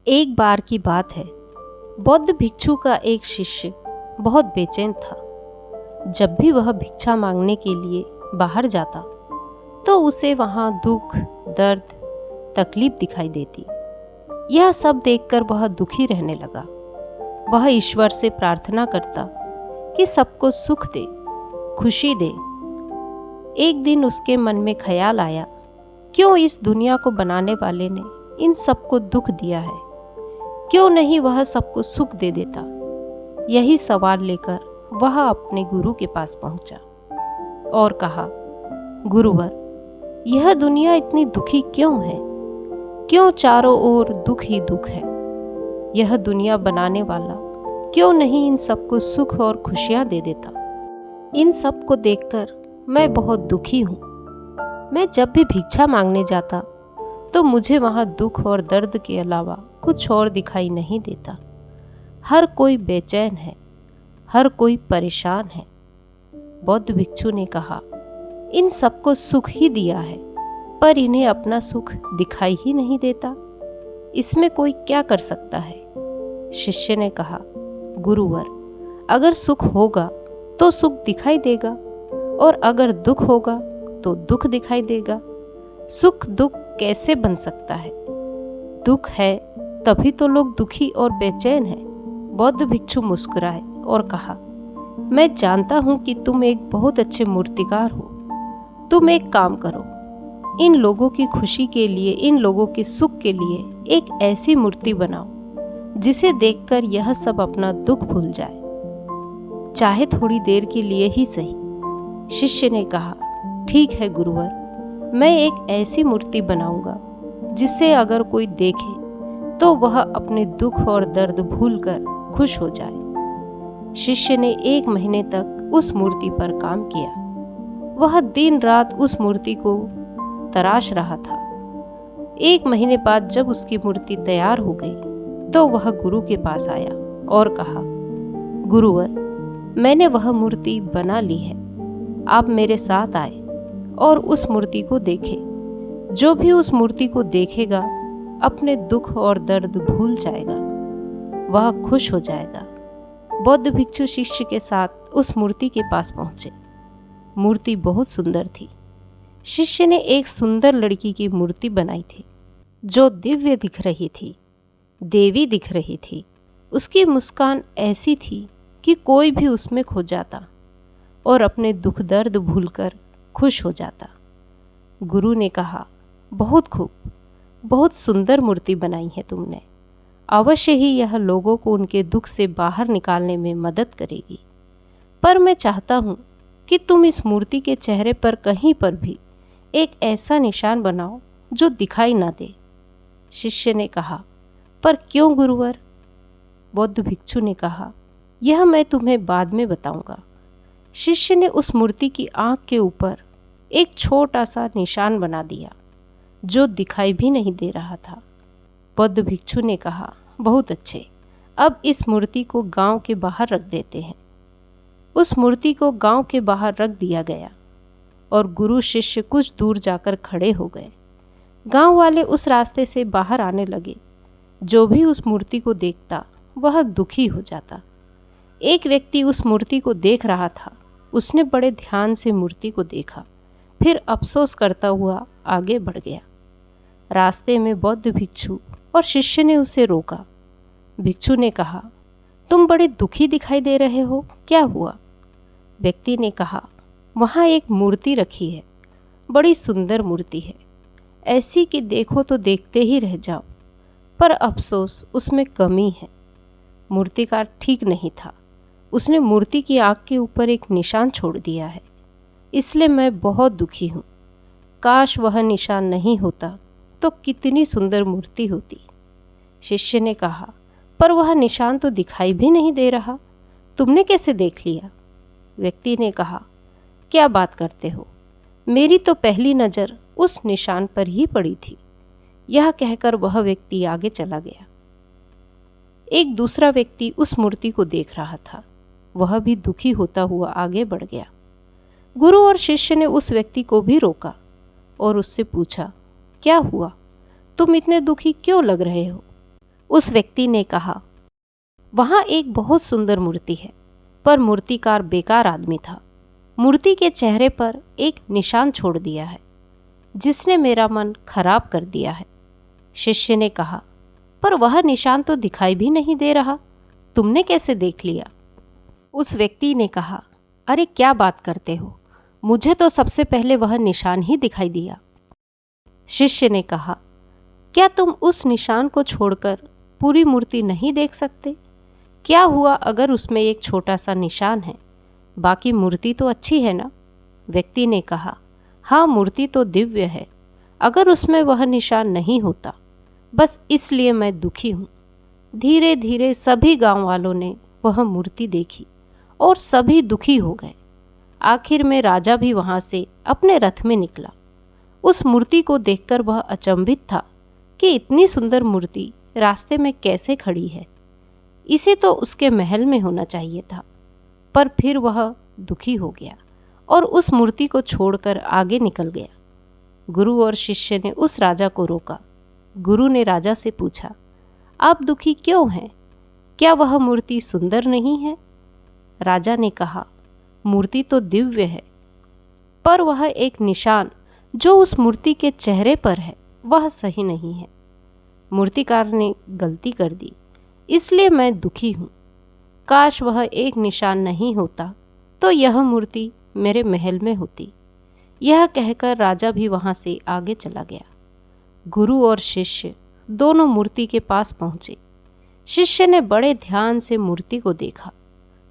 एक बार की बात है। बौद्ध भिक्षु का एक शिष्य बहुत बेचैन था। जब भी वह भिक्षा मांगने के लिए बाहर जाता तो उसे वहाँ दुख, दर्द, तकलीफ दिखाई देती। यह सब देखकर वह दुखी रहने लगा। वह ईश्वर से प्रार्थना करता कि सबको सुख दे, खुशी दे। एक दिन उसके मन में ख्याल आया, क्यों इस दुनिया को बनाने वाले ने इन सबको दुख दिया है? क्यों नहीं वह सबको सुख दे देता? यही सवाल लेकर वह अपने गुरु के पास पहुंचा और कहा, गुरुवर, यह दुनिया इतनी दुखी क्यों है? क्यों चारों ओर दुख ही दुख है? यह दुनिया बनाने वाला क्यों नहीं इन सबको सुख और खुशियां दे देता? इन सब को देखकर मैं बहुत दुखी हूँ। मैं जब भी भिक्षा मांगने जाता तो मुझे वहाँ दुख और दर्द के अलावा कुछ और दिखाई नहीं देता। हर कोई बेचैन है, हर कोई परेशान है। बौद्ध भिक्षु ने कहा, इन सबको सुख ही दिया है, पर इन्हें अपना सुख दिखाई ही नहीं देता। इसमें कोई क्या कर सकता है? शिष्य ने कहा, गुरुवर, अगर सुख होगा तो सुख दिखाई देगा, और अगर दुख होगा तो दुख दिखाई देगा। सुख दुख कैसे बन सकता है? दुख है तभी तो लोग दुखी और बेचैन हैं। बौद्ध भिक्षु मुस्कुराए और कहा, मैं जानता हूं कि तुम एक बहुत अच्छे मूर्तिकार हो। तुम एक काम करो, इन लोगों की खुशी के लिए, इन लोगों के सुख के लिए एक ऐसी मूर्ति बनाओ जिसे देखकर यह सब अपना दुख भूल जाए, चाहे थोड़ी देर के लिए ही सही। शिष्य ने कहा, ठीक है गुरुवर, मैं एक ऐसी मूर्ति बनाऊंगा जिसे अगर कोई देखे तो वह अपने दुख और दर्द भूलकर खुश हो जाए। शिष्य ने 1 महीने तक उस मूर्ति पर काम किया। वह दिन रात उस मूर्ति को तराश रहा था। 1 महीने बाद जब उसकी मूर्ति तैयार हो गई तो वह गुरु के पास आया और कहा, गुरुवर, मैंने वह मूर्ति बना ली है। आप मेरे साथ आए और उस मूर्ति को देखें। जो भी उस मूर्ति को देखेगा अपने दुख और दर्द भूल जाएगा, वह खुश हो जाएगा। बौद्ध भिक्षु शिष्य के साथ उस मूर्ति के पास पहुंचे। मूर्ति बहुत सुंदर थी। शिष्य ने एक सुंदर लड़की की मूर्ति बनाई थी जो दिव्य दिख रही थी, देवी दिख रही थी। उसकी मुस्कान ऐसी थी कि कोई भी उसमें खो जाता और अपने दुख दर्द भूलकर खुश हो जाता। गुरु ने कहा, बहुत खूब, बहुत सुंदर मूर्ति बनाई है तुमने। अवश्य ही यह लोगों को उनके दुख से बाहर निकालने में मदद करेगी। पर मैं चाहता हूँ कि तुम इस मूर्ति के चेहरे पर कहीं पर भी एक ऐसा निशान बनाओ जो दिखाई ना दे। शिष्य ने कहा, पर क्यों गुरुवर? बौद्ध भिक्षु ने कहा, यह मैं तुम्हें बाद में बताऊंगा। शिष्य ने उस मूर्ति की आंख के ऊपर एक छोटा सा निशान बना दिया जो दिखाई भी नहीं दे रहा था। बौद्ध भिक्षु ने कहा, बहुत अच्छे, अब इस मूर्ति को गांव के बाहर रख देते हैं। उस मूर्ति को गांव के बाहर रख दिया गया और गुरु शिष्य कुछ दूर जाकर खड़े हो गए। गांव वाले उस रास्ते से बाहर आने लगे। जो भी उस मूर्ति को देखता वह दुखी हो जाता। एक व्यक्ति उस मूर्ति को देख रहा था। उसने बड़े ध्यान से मूर्ति को देखा, फिर अफसोस करता हुआ आगे बढ़ गया। रास्ते में बौद्ध भिक्षु और शिष्य ने उसे रोका। भिक्षु ने कहा, तुम बड़े दुखी दिखाई दे रहे हो, क्या हुआ? व्यक्ति ने कहा, वहाँ एक मूर्ति रखी है, बड़ी सुंदर मूर्ति है, ऐसी कि देखो तो देखते ही रह जाओ, पर अफसोस उसमें कमी है। मूर्तिकार ठीक नहीं था। उसने मूर्ति की आंख के ऊपर एक निशान छोड़ दिया है, इसलिए मैं बहुत दुखी हूँ। काश वह निशान नहीं होता तो कितनी सुंदर मूर्ति होती। शिष्य ने कहा, पर वह निशान तो दिखाई भी नहीं दे रहा, तुमने कैसे देख लिया? व्यक्ति ने कहा, क्या बात करते हो, मेरी तो पहली नज़र उस निशान पर ही पड़ी थी। यह कहकर वह व्यक्ति आगे चला गया। एक दूसरा व्यक्ति उस मूर्ति को देख रहा था। वह भी दुखी होता हुआ आगे बढ़ गया। गुरु और शिष्य ने उस व्यक्ति को भी रोका और उससे पूछा, क्या हुआ? तुम इतने दुखी क्यों लग रहे हो? उस व्यक्ति ने कहा, वहाँ एक बहुत सुंदर मूर्ति है, पर मूर्तिकार बेकार आदमी था। मूर्ति के चेहरे पर एक निशान छोड़ दिया है, जिसने मेरा मन खराब कर दिया है। शिष्य ने कहा, पर वह निशान तो दिखाई भी नहीं दे रहा, तुमने कैसे देख लिया? उस व्यक्ति ने कहा, अरे क्या बात करते हो, मुझे तो सबसे पहले वह निशान ही दिखाई दिया। शिष्य ने कहा, क्या तुम उस निशान को छोड़कर पूरी मूर्ति नहीं देख सकते? क्या हुआ अगर उसमें एक छोटा सा निशान है, बाकी मूर्ति तो अच्छी है ना? व्यक्ति ने कहा, हाँ, मूर्ति तो दिव्य है, अगर उसमें वह निशान नहीं होता, बस इसलिए मैं दुखी हूँ। धीरे धीरे सभी गांव वालों ने वह मूर्ति देखी और सभी दुखी हो गए। आखिर में राजा भी वहां से अपने रथ में निकला। उस मूर्ति को देखकर वह अचंभित था कि इतनी सुंदर मूर्ति रास्ते में कैसे खड़ी है। इसे तो उसके महल में होना चाहिए था, पर फिर वह दुखी हो गया और उस मूर्ति को छोड़कर आगे निकल गया। गुरु और शिष्य ने उस राजा को रोका। गुरु ने राजा से पूछा, आप दुखी क्यों हैं? क्या वह मूर्ति सुंदर नहीं है? राजा ने कहा, मूर्ति तो दिव्य है, पर वह एक निशान जो उस मूर्ति के चेहरे पर है वह सही नहीं है। मूर्तिकार ने गलती कर दी, इसलिए मैं दुखी हूँ। काश वह एक निशान नहीं होता तो यह मूर्ति मेरे महल में होती। यह कहकर राजा भी वहाँ से आगे चला गया। गुरु और शिष्य दोनों मूर्ति के पास पहुँचे। शिष्य ने बड़े ध्यान से मूर्ति को देखा।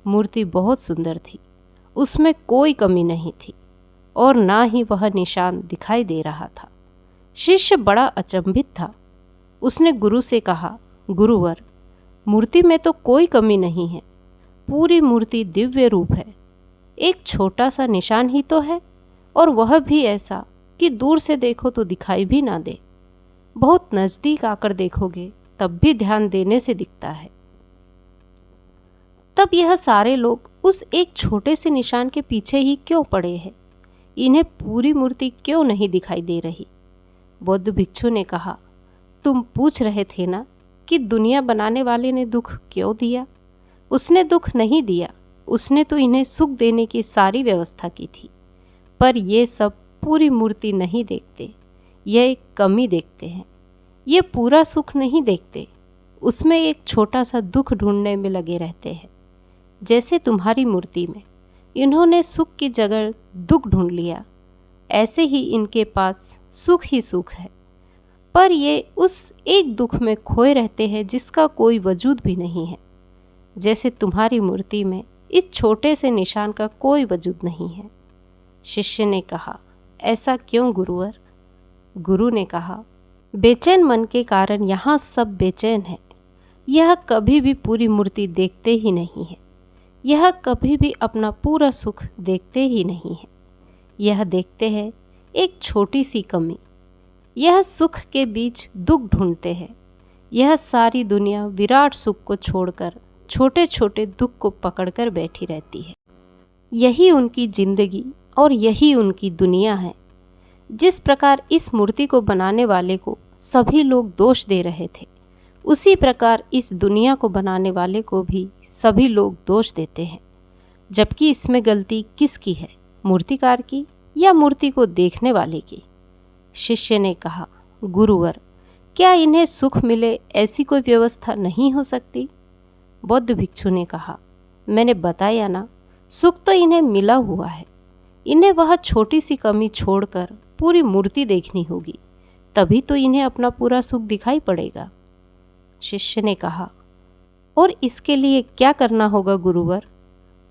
मूर्ति बहुत सुंदर थी, उसमें कोई कमी नहीं थी और ना ही वह निशान दिखाई दे रहा था। शिष्य बड़ा अचंभित था। उसने गुरु से कहा, गुरुवर, मूर्ति में तो कोई कमी नहीं है, पूरी मूर्ति दिव्य रूप है। एक छोटा सा निशान ही तो है, और वह भी ऐसा कि दूर से देखो तो दिखाई भी ना दे। बहुत नज़दीक आकर देखोगे तब भी ध्यान देने से दिखता है। तब यह सारे लोग उस एक छोटे से निशान के पीछे ही क्यों पड़े हैं? इन्हें पूरी मूर्ति क्यों नहीं दिखाई दे रही? बौद्ध भिक्षु ने कहा, तुम पूछ रहे थे ना कि दुनिया बनाने वाले ने दुख क्यों दिया? उसने दुख नहीं दिया, उसने तो इन्हें सुख देने की सारी व्यवस्था की थी। पर ये सब पूरी मूर्ति नहीं देखते, यह एक कमी देखते हैं। ये पूरा सुख नहीं देखते, उसमें एक छोटा सा दुख ढूंढने में लगे रहते हैं। जैसे तुम्हारी मूर्ति में इन्होंने सुख की जगह दुख ढूंढ लिया, ऐसे ही इनके पास सुख ही सुख है, पर ये उस एक दुख में खोए रहते हैं जिसका कोई वजूद भी नहीं है। जैसे तुम्हारी मूर्ति में इस छोटे से निशान का कोई वजूद नहीं है। शिष्य ने कहा, ऐसा क्यों गुरुवर? गुरु ने कहा, बेचैन मन के कारण यहाँ सब बेचैन है। यह कभी भी पूरी मूर्ति देखते ही नहीं है, यह कभी भी अपना पूरा सुख देखते ही नहीं है। यह देखते हैं एक छोटी सी कमी, यह सुख के बीच दुख ढूंढते हैं। यह सारी दुनिया विराट सुख को छोड़कर छोटे छोटे दुख को पकड़कर बैठी रहती है। यही उनकी जिंदगी और यही उनकी दुनिया है। जिस प्रकार इस मूर्ति को बनाने वाले को सभी लोग दोष दे रहे थे, उसी प्रकार इस दुनिया को बनाने वाले को भी सभी लोग दोष देते हैं। जबकि इसमें गलती किसकी है, मूर्तिकार की या मूर्ति को देखने वाले की? शिष्य ने कहा, गुरुवर, क्या इन्हें सुख मिले ऐसी कोई व्यवस्था नहीं हो सकती? बौद्ध भिक्षु ने कहा, मैंने बताया ना, सुख तो इन्हें मिला हुआ है। इन्हें वह छोटी सी कमी छोड़कर पूरी मूर्ति देखनी होगी, तभी तो इन्हें अपना पूरा सुख दिखाई पड़ेगा। शिष्य ने कहा, और इसके लिए क्या करना होगा गुरुवर?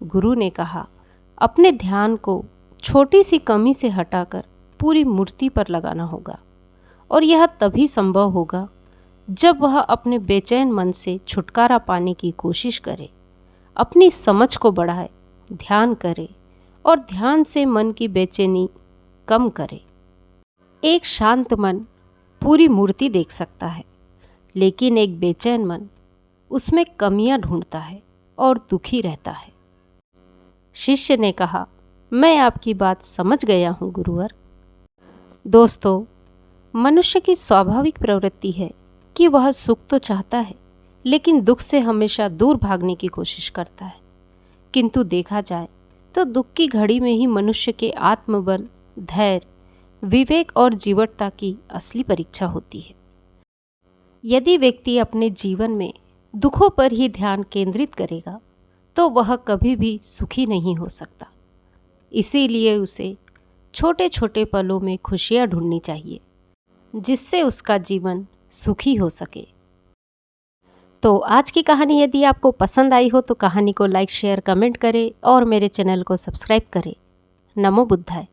गुरु ने कहा, अपने ध्यान को छोटी सी कमी से हटाकर पूरी मूर्ति पर लगाना होगा, और यह तभी संभव होगा जब वह अपने बेचैन मन से छुटकारा पाने की कोशिश करे, अपनी समझ को बढ़ाए, ध्यान करे और ध्यान से मन की बेचैनी कम करे। एक शांत मन पूरी मूर्ति देख सकता है, लेकिन एक बेचैन मन उसमें कमियां ढूंढता है और दुखी रहता है। शिष्य ने कहा, मैं आपकी बात समझ गया हूँ गुरुवर। दोस्तों, मनुष्य की स्वाभाविक प्रवृत्ति है कि वह सुख तो चाहता है, लेकिन दुख से हमेशा दूर भागने की कोशिश करता है। किंतु देखा जाए तो दुख की घड़ी में ही मनुष्य के आत्मबल, धैर्य, विवेक और जीवटता की असली परीक्षा होती है। यदि व्यक्ति अपने जीवन में दुखों पर ही ध्यान केंद्रित करेगा तो वह कभी भी सुखी नहीं हो सकता। इसीलिए उसे छोटे छोटे पलों में खुशियाँ ढूंढनी चाहिए, जिससे उसका जीवन सुखी हो सके। तो आज की कहानी यदि आपको पसंद आई हो तो कहानी को लाइक, शेयर, कमेंट करें और मेरे चैनल को सब्सक्राइब करें। नमो बुद्धाय।